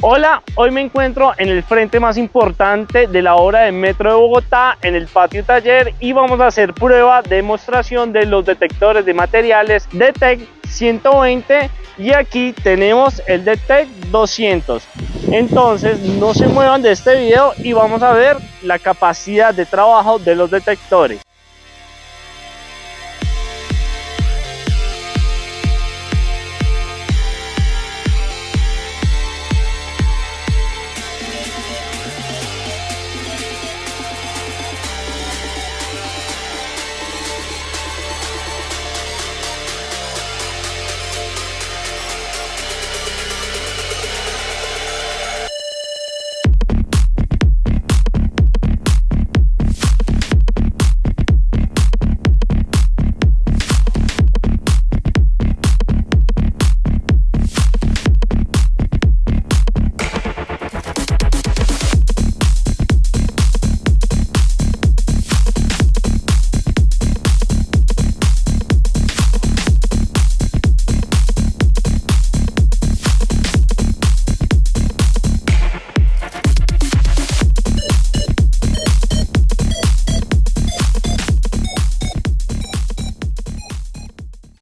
Hola, hoy me encuentro en el frente más importante de la obra de Metro de Bogotá, en el patio taller, y vamos a hacer prueba, demostración de los detectores de materiales D-Tec 120 y aquí tenemos el D-Tec 200. Entonces no se muevan de este video y vamos a ver la capacidad de trabajo de los detectores.